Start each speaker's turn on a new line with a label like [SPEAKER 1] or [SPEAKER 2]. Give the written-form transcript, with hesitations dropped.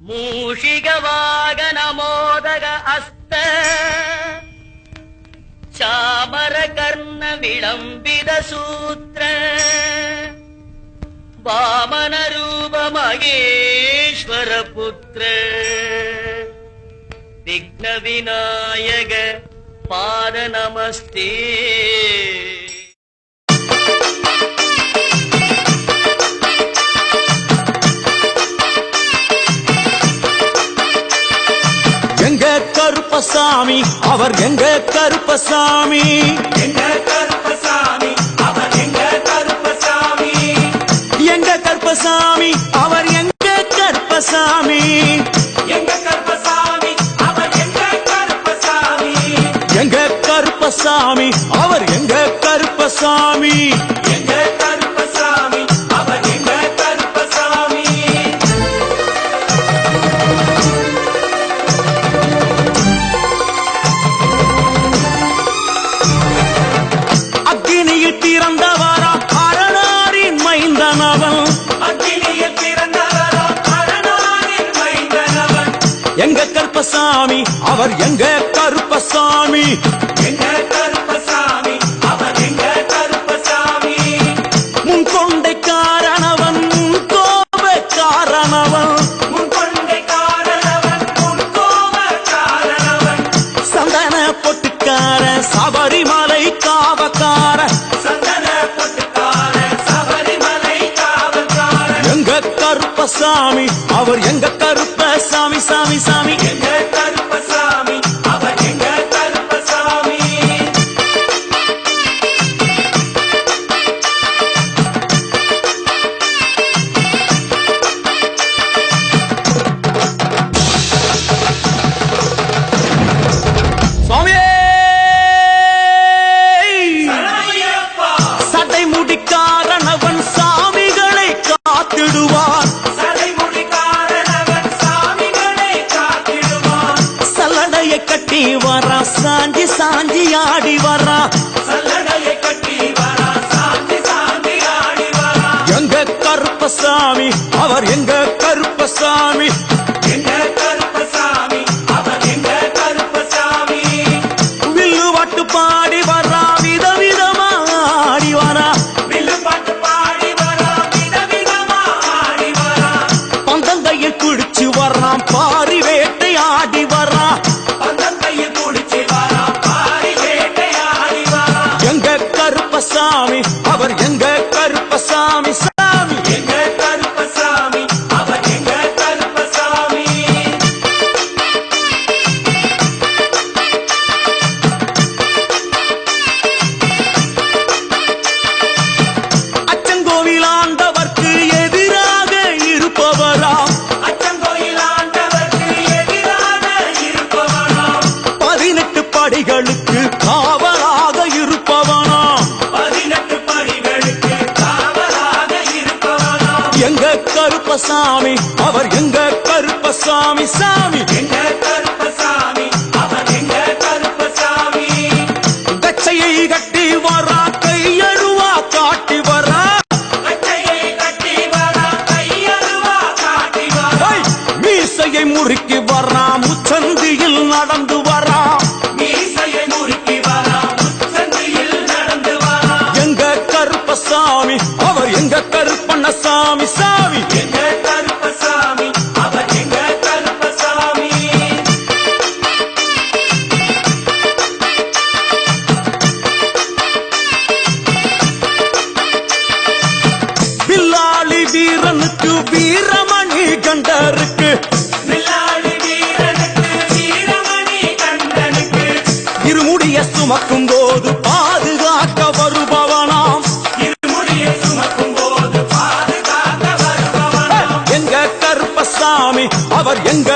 [SPEAKER 1] மூஷிக வாகன மோதக அஸ்த சாமர கர்ண விளம்பித சூத்திர வாமன ரூப மகேஸ்வர புத்திர விக்ன விநாயக பாத நமஸ்தே.
[SPEAKER 2] எங்க கருப்பசாமி அவர் எங்க கருப்பசாமி,
[SPEAKER 3] எங்க கருப்பசாமி அவர் எங்க கருப்பசாமி,
[SPEAKER 2] எங்க கருப்பசாமி அவர் எங்க கருப்பசாமி,
[SPEAKER 3] எங்க கருப்பசாமி அவர் எங்க கருப்பசாமி,
[SPEAKER 2] எங்க கருப்பசாமி அவர் எங்க கருப்பசாமி,
[SPEAKER 3] எங்க கருப்பசாமி அவர் எங்க கருப்பசாமி.
[SPEAKER 2] அக்கினியில் பிறந்தவரா அரணாரின் மைந்தனவன்,
[SPEAKER 3] அக்கினியில் பிறந்தவரோ அரணாரின் மைந்தனவன்,
[SPEAKER 2] எங்க கருப்பசாமி அவர் எங்க கருப்பசாமி,
[SPEAKER 3] எங்க கருப்பசாமி அவர் எங்க கருப்பசாமி.
[SPEAKER 2] முன்கொண்டை காரணவன் கோப காரணவன்,
[SPEAKER 3] முன்கொண்டை காரணவன் முன்கோப காரணவன்,
[SPEAKER 2] சந்தன பொட்டுக்கார சபரிமலை காவக்கார,
[SPEAKER 3] சந்தன பொட்டுக்கார சபரிமலை காவல்காரன்,
[SPEAKER 2] எங்க கருப்பசாமி அவர் எங்க கருப்பசாமி சாமி சாமி.
[SPEAKER 3] எங்க கருப்பசாமி அவர் எங்க கருப்பசாமி.
[SPEAKER 2] சுவாமியே
[SPEAKER 3] சரணமையப்பா,
[SPEAKER 2] சட்டை முடிக்காரணவன் சாமிகளை காத்திடுவார்,
[SPEAKER 3] சடைமுடி காரணவன் சாமிகளை காத்திடுவான்,
[SPEAKER 2] சல்லடையை கட்டி வரா சாஞ்சி சாஞ்சி ஆடி வரா,
[SPEAKER 3] சல்லடையை கட்டி வரா சாந்தி சாந்தி ஆடி வரா,
[SPEAKER 2] எங்க கருப்பசாமி அவர் எங்க கருப்பசாமி,
[SPEAKER 3] எங்க கருப்பசாமி அவர் எங்க கருப்பசாமி.
[SPEAKER 2] வில்லு வாட்டு பாடி வரா விதவிதமா ஆடி வரா,
[SPEAKER 3] வில்லு பாட்டு பாடி வரா விதவிதமா ஆடி வரா,
[SPEAKER 2] பந்தங்கையில் குடிச்சு வர்றான் பாரி வேட்டை ஆடி வரா,
[SPEAKER 3] பந்தங்கையில் குடிச்சு வரா பாரி வேட்டையாடி வரா,
[SPEAKER 2] எங்க கருப்பசாமி அவர் எங்க கருப்பசாமி சாமி,
[SPEAKER 3] எங்க கருப்பசாமி அவர் எங்க கருப்பசாமி.
[SPEAKER 2] அச்சங்கோவில் ஆண்டவர்க்கு எதிராக இருப்பவராம்,
[SPEAKER 3] அச்சங்கோயில் ஆண்டவர்க்கு எதிராக இருப்பவனாம்,
[SPEAKER 2] 18 படிகளுக்கு காவலாக இருப்பவனாம்,
[SPEAKER 3] 18 படிகளுக்கு காவலாக இருப்பவனாம்,
[SPEAKER 2] எங்க கருப்பசாமி அவர் எங்க கருப்பசாமி சாமி,
[SPEAKER 3] எங்க கருப்பசாமி அவர் எங்க கருப்பசாமி.
[SPEAKER 2] கச்சையை கட்டி வரா கையழுவா காட்டி வரா,
[SPEAKER 3] கச்சையை கட்டி வரா கையருவா காட்டி வரா,
[SPEAKER 2] ஐ, மீசையை முறுக்கி வரா முச்சந்தியில் நடந்து வரா,
[SPEAKER 3] மீசையை முறுக்கி வரா முச்சந்தியில் நடந்து வரா,
[SPEAKER 2] எங்க கருப்பசாமி அவர் எங்க கருப்பண்ணசாமி சாமி,
[SPEAKER 3] எங்க கருப்பசாமி அவர் எங்க கருப்பசாமி.
[SPEAKER 2] வில்லாளி வீரனுக்கு வீரமணி கண்டருக்கு,
[SPEAKER 3] வில்லாளி வீரனுக்கு வீரமணி கண்டனுக்கு,
[SPEAKER 2] இருமுடிய சுமக்கும் போது பாதுகாக்க வருபவனாம்,
[SPEAKER 3] இருமுடியை சுமக்கும் போது பாதுகாக்க வருபவனாம்,
[SPEAKER 2] எங்க கருப்பசாமி அவர் எங்க